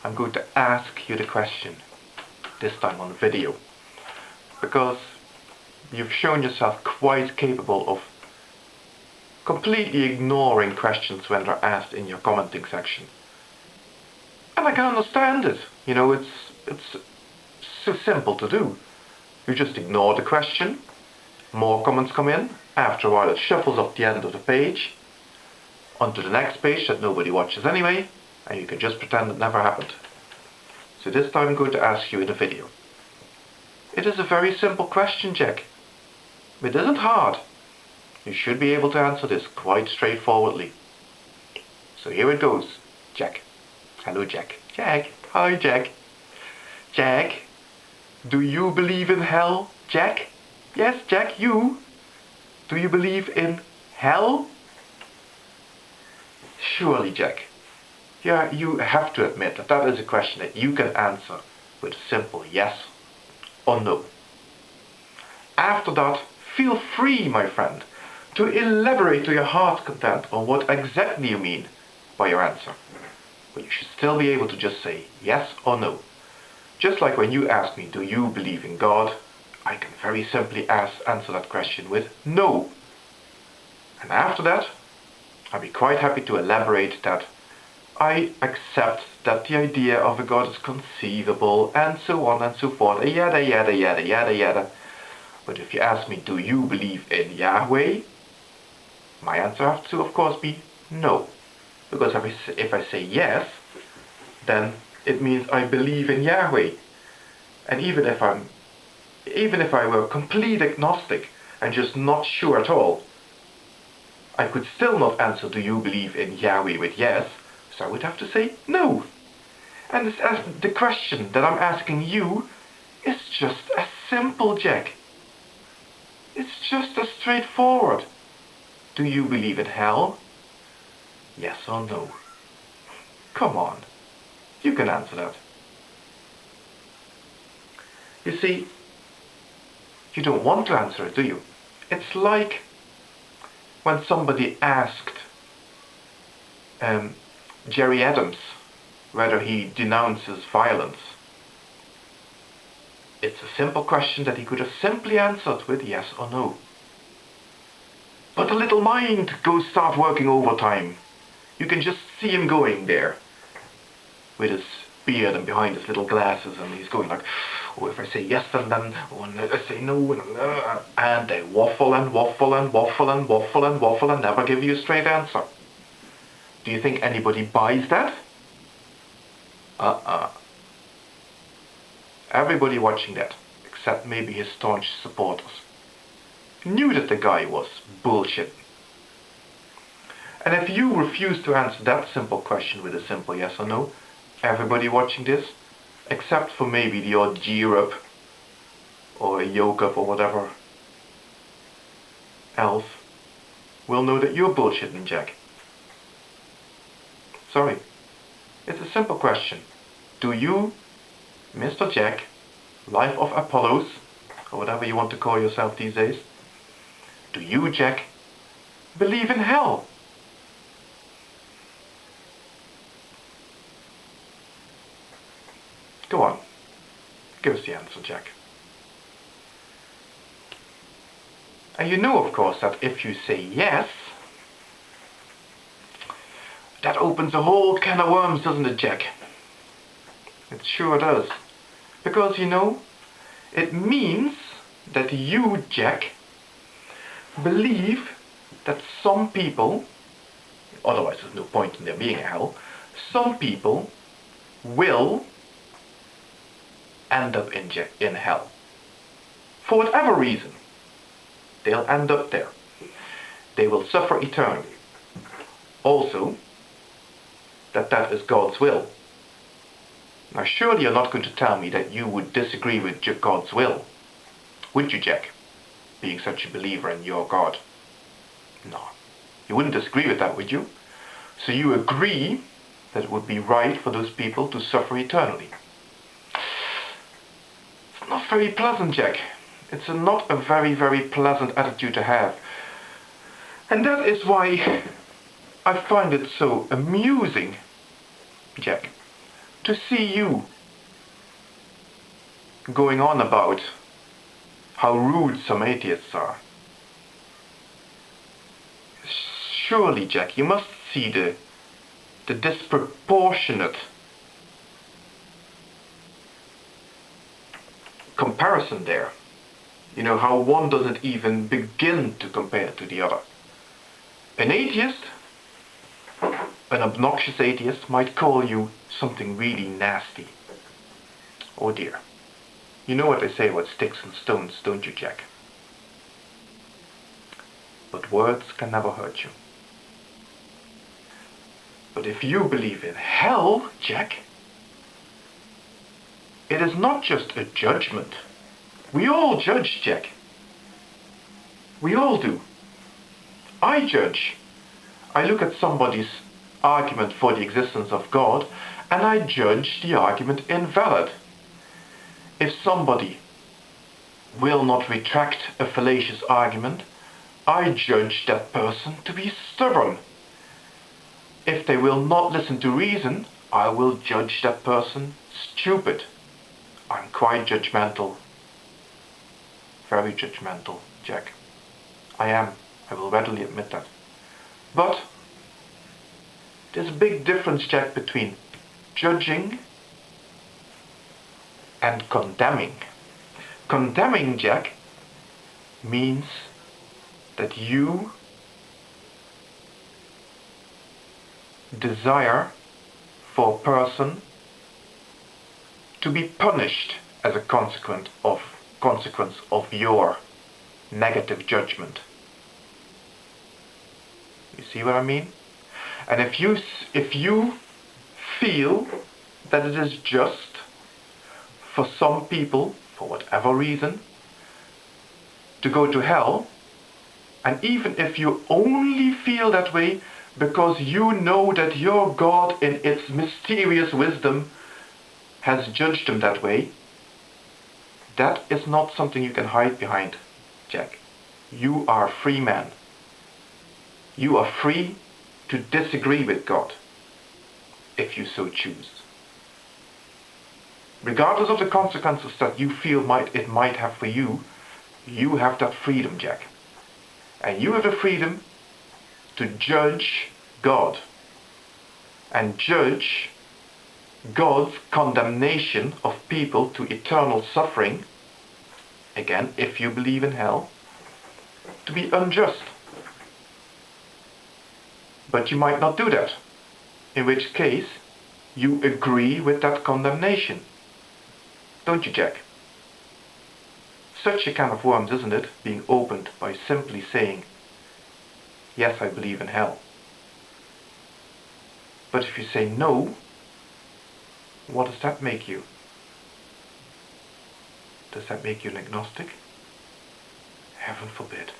I'm going to ask you the question, this time on video, because you've shown yourself quite capable of completely ignoring questions when they're asked in your commenting section. And I can understand it. You know, it's so simple to do. You just ignore the question, more comments come in, after a while it shuffles up the end of the page, onto the next page that nobody watches anyway, and you can just pretend it never happened. So this time I'm going to ask you in a video. It is a very simple question, Jack. It isn't hard. You should be able to answer this quite straightforwardly. So here it goes, Jack. Hello, Jack. Jack. Hi, Jack. Jack, do you believe in hell, Jack? Yes, Jack, you. Do you believe in hell? Surely, Jack. Yeah, you have to admit that that is a question that you can answer with a simple yes or no. After that, feel free, my friend, to elaborate to your heart's content on what exactly you mean by your answer. But you should still be able to just say yes or no. Just like when you ask me, do you believe in God? I can very simply answer that question with no. And after that, I'll be quite happy to elaborate that I accept that the idea of a God is conceivable, and so on and so forth, yada yada yada yada yada. But if you ask me, do you believe in Yahweh? My answer has to, of course, be no. Because if I say yes, then it means I believe in Yahweh. And even if I were complete agnostic and just not sure at all, I could still not answer, do you believe in Yahweh, with yes, so I would have to say no. And the question that I'm asking you is just as simple, Jack. It's just as straightforward. Do you believe in hell? Yes or no? Come on, you can answer that. You see, you don't want to answer it, do you? It's like when somebody asked Jerry Adams whether he denounces violence. It's a simple question that he could have simply answered with yes or no. But the little mind start working overtime. You can just see him going there with his beard and behind his little glasses, and he's going like, oh, if I say yes and then I say no, and they waffle and waffle and waffle and waffle and waffle and never give you a straight answer. Do you think anybody buys that? Everybody watching that, except maybe his staunch supporters, knew that the guy was bullshit. And if you refuse to answer that simple question with a simple yes or no, everybody watching this, except for maybe the odd G-Rup or a Yoke-Up or whatever else, will know that you're bullshitting, Jack. Sorry. It's a simple question. Do you, Mr. Jack, Life of Apollos, or whatever you want to call yourself these days, do you, Jack, believe in hell? Go on. Give us the answer, Jack. And you know, of course, that if you say yes, that opens a whole can of worms, doesn't it, Jack? It sure does. Because, you know, it means that you, Jack, believe that some people, otherwise there's no point in there being a hell, some people will end up in hell. For whatever reason, they'll end up there. They will suffer eternally. Also, that is God's will. Now surely you're not going to tell me that you would disagree with God's will, would you, Jack? Being such a believer in your God. No. You wouldn't disagree with that, would you? So you agree that it would be right for those people to suffer eternally. It's not very pleasant, Jack. It's not a very, very pleasant attitude to have. And that is why I find it so amusing, Jack, to see you going on about how rude some atheists are. Surely, Jack, you must see the disproportionate comparison there. You know, how one doesn't even begin to compare to the other. An atheist, an obnoxious atheist, might call you something really nasty. Oh dear. You know what they say about sticks and stones, don't you, Jack? But words can never hurt you. But if you believe in hell, Jack, it is not just a judgment. We all judge, Jack. We all do. I judge. I look at somebody's argument for the existence of God, and I judge the argument invalid. If somebody will not retract a fallacious argument, I judge that person to be stubborn. If they will not listen to reason, I will judge that person stupid. I'm quite judgmental. Very judgmental, Jack. I am. I will readily admit that. But there's a big difference, Jack, between judging and condemning. Condemning, Jack, means that you desire for a person to be punished as a consequence of your negative judgment. You see what I mean? And if you feel that it is just for some people, for whatever reason, to go to hell, and even if you only feel that way because you know that your God in its mysterious wisdom has judged them that way, that is not something you can hide behind, Jack. You are a free man. You are free to disagree with God, if you so choose. Regardless of the consequences that you feel it might have for you, you have that freedom, Jack. And you have the freedom to judge God and judge God's condemnation of people to eternal suffering, again, if you believe in hell, to be unjust. But you might not do that, in which case you agree with that condemnation. Don't you, Jack? Such a can of worms, isn't it, being opened by simply saying, yes, I believe in hell. But if you say no, what does that make you? Does that make you an agnostic? Heaven forbid.